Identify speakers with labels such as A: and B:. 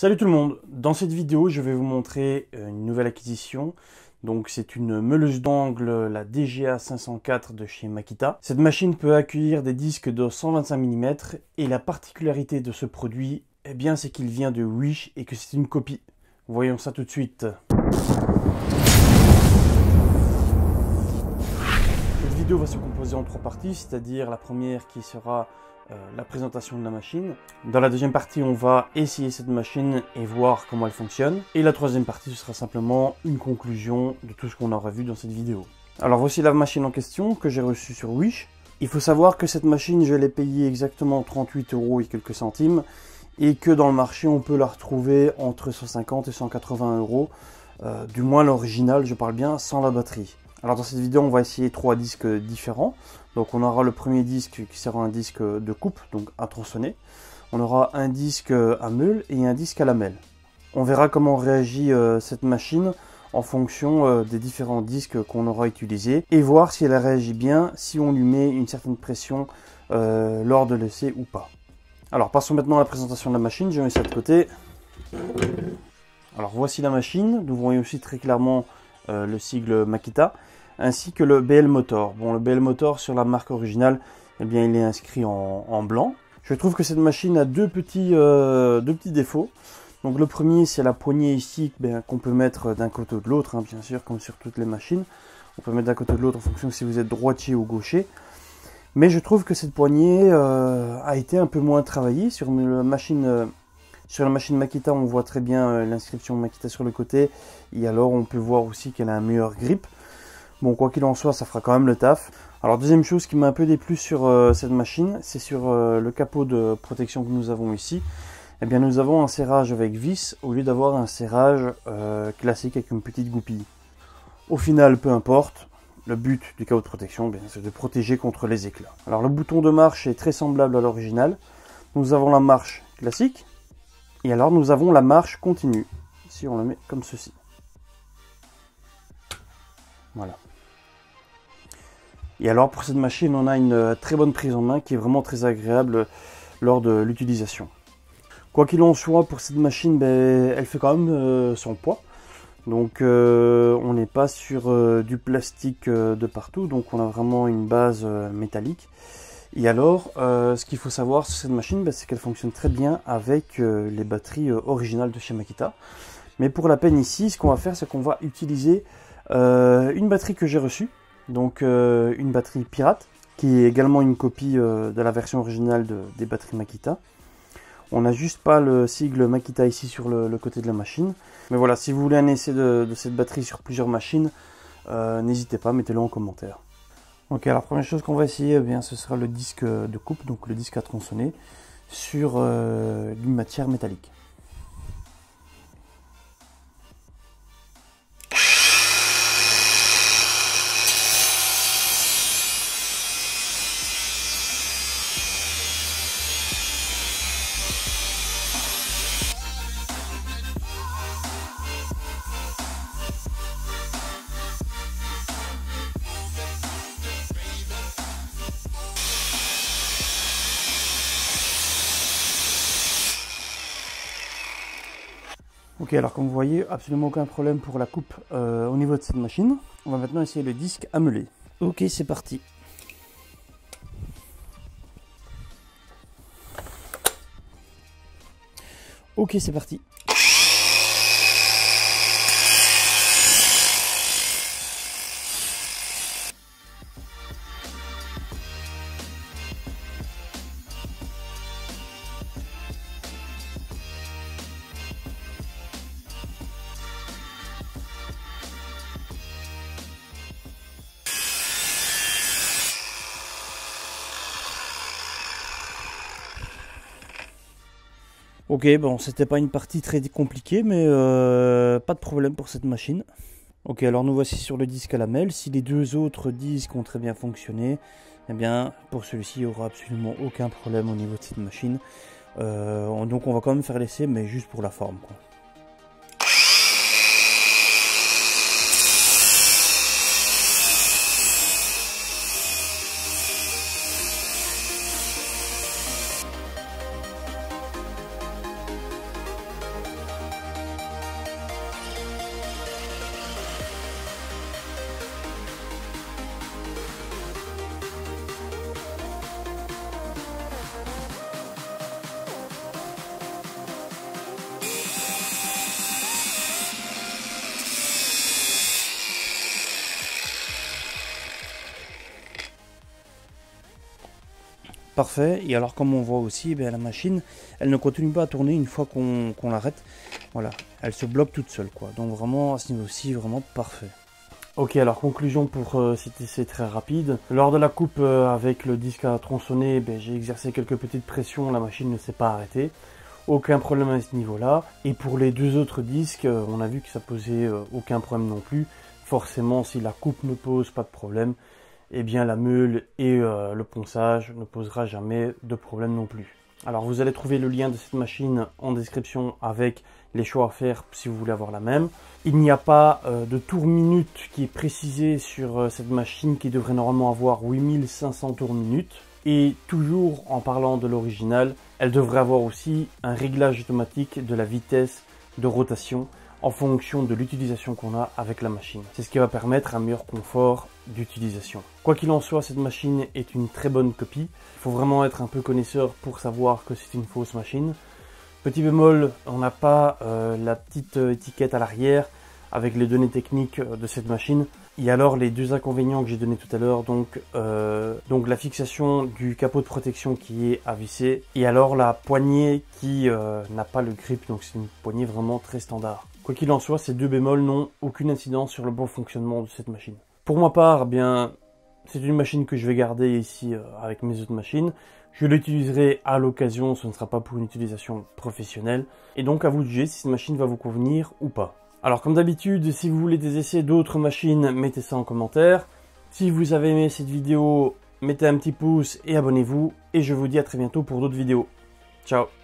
A: Salut tout le monde, dans cette vidéo je vais vous montrer une nouvelle acquisition. Donc c'est une meuleuse d'angle, la DGA 504 de chez Makita. Cette machine peut accueillir des disques de 125 mm et la particularité de ce produit, eh bien c'est qu'il vient de Wish et que c'est une copie. Voyons ça tout de suite. Cette vidéo va se composer en trois parties, c'est-à-dire la première qui sera la présentation de la machine. Dans la deuxième partie, on va essayer cette machine et voir comment elle fonctionne. Et la troisième partie, ce sera simplement une conclusion de tout ce qu'on aura vu dans cette vidéo. Alors voici la machine en question que j'ai reçue sur Wish. Il faut savoir que cette machine, je l'ai payée exactement 38 € et quelques centimes. Et que dans le marché, on peut la retrouver entre 150 et 180 €. Du moins l'original, je parle bien, sans la batterie. Alors dans cette vidéo, on va essayer 3 disques différents. Donc on aura le premier disque qui sera un disque de coupe, donc à tronçonner. On aura un disque à meule et un disque à lamelle. On verra comment réagit cette machine en fonction des différents disques qu'on aura utilisés et voir si elle réagit bien, si on lui met une certaine pression lors de l'essai ou pas. Alors passons maintenant à la présentation de la machine, je mets ça de côté. Alors voici la machine, nous voyons aussi très clairement le sigle Makita, ainsi que le BL Motor. Bon, le BL Motor sur la marque originale, eh bien, il est inscrit en blanc. Je trouve que cette machine a deux petits défauts. Donc le premier, c'est la poignée ici qu'on peut mettre d'un côté ou de l'autre, hein, bien sûr, comme sur toutes les machines. On peut mettre d'un côté ou de l'autre en fonction si vous êtes droitier ou gaucher. Mais je trouve que cette poignée a été un peu moins travaillée. Sur la machine Makita, on voit très bien l'inscription Makita sur le côté. Et alors, on peut voir aussi qu'elle a un meilleur grip. Bon, quoi qu'il en soit, ça fera quand même le taf. Alors, deuxième chose qui m'a un peu déplu sur cette machine, c'est sur le capot de protection que nous avons ici. Eh bien, nous avons un serrage avec vis au lieu d'avoir un serrage classique avec une petite goupille. Au final, peu importe. Le but du capot de protection, c'est de protéger contre les éclats. Alors, le bouton de marche est très semblable à l'original. Nous avons la marche classique. Et alors, nous avons la marche continue. Ici, on la met comme ceci. Voilà. Et alors pour cette machine, on a une très bonne prise en main qui est vraiment très agréable lors de l'utilisation. Quoi qu'il en soit, pour cette machine, elle fait quand même son poids. Donc on n'est pas sur du plastique de partout, donc on a vraiment une base métallique. Et alors, ce qu'il faut savoir sur cette machine, c'est qu'elle fonctionne très bien avec les batteries originales de chez Makita. Mais pour la peine ici, ce qu'on va faire, c'est qu'on va utiliser une batterie que j'ai reçue. Donc une batterie pirate, qui est également une copie de la version originale des batteries Makita. On n'a juste pas le sigle Makita ici sur le côté de la machine. Mais voilà, si vous voulez un essai de cette batterie sur plusieurs machines, n'hésitez pas, mettez-le en commentaire. Ok, alors première chose qu'on va essayer, ce sera le disque de coupe, donc le disque à tronçonner, sur une matière métallique. Ok, alors comme vous voyez, absolument aucun problème pour la coupe au niveau de cette machine. On va maintenant essayer le disque à meuler. Ok, c'est parti. Ok, c'est parti. Ok, bon, c'était pas une partie très compliquée, mais pas de problème pour cette machine. Ok, alors nous voici sur le disque à lamelle. Si les deux autres disques ont très bien fonctionné, eh bien, pour celui-ci, il n'y aura absolument aucun problème au niveau de cette machine. Donc on va quand même faire l'essai, mais juste pour la forme, quoi. parfait. Et alors comme on voit aussi, la machine, elle ne continue pas à tourner une fois qu'on l'arrête. Voilà, elle se bloque toute seule, quoi. Donc vraiment, à ce niveau-ci, vraiment parfait. Ok, alors conclusion pour cet essai très rapide. Lors de la coupe avec le disque à tronçonner, j'ai exercé quelques petites pressions, la machine ne s'est pas arrêtée. Aucun problème à ce niveau-là. Et pour les deux autres disques, on a vu que ça posait aucun problème non plus. Forcément, si la coupe ne pose pas de problème, eh bien la meule et le ponçage ne posera jamais de problème non plus. Alors vous allez trouver le lien de cette machine en description avec les choix à faire si vous voulez avoir la même. Il n'y a pas de tour minute qui est précisé sur cette machine qui devrait normalement avoir 8500 tours minute. Et toujours en parlant de l'original, elle devrait avoir aussi un réglage automatique de la vitesse de rotation en fonction de l'utilisation qu'on a avec la machine. C'est ce qui va permettre un meilleur confort d'utilisation. Quoi qu'il en soit, cette machine est une très bonne copie. Il faut vraiment être un peu connaisseur pour savoir que c'est une fausse machine. Petit bémol, on n'a pas la petite étiquette à l'arrière avec les données techniques de cette machine. Et alors les deux inconvénients que j'ai donnés tout à l'heure, donc la fixation du capot de protection qui est à visser, et alors la poignée qui n'a pas le grip, donc c'est une poignée vraiment très standard. Quoi qu'il en soit, ces deux bémols n'ont aucune incidence sur le bon fonctionnement de cette machine. Pour ma part, c'est une machine que je vais garder ici avec mes autres machines. Je l'utiliserai à l'occasion, ce ne sera pas pour une utilisation professionnelle. Et donc à vous de juger si cette machine va vous convenir ou pas. Alors comme d'habitude, si vous voulez des essais d'autres machines, mettez ça en commentaire. Si vous avez aimé cette vidéo, mettez un petit pouce et abonnez-vous. Et je vous dis à très bientôt pour d'autres vidéos. Ciao!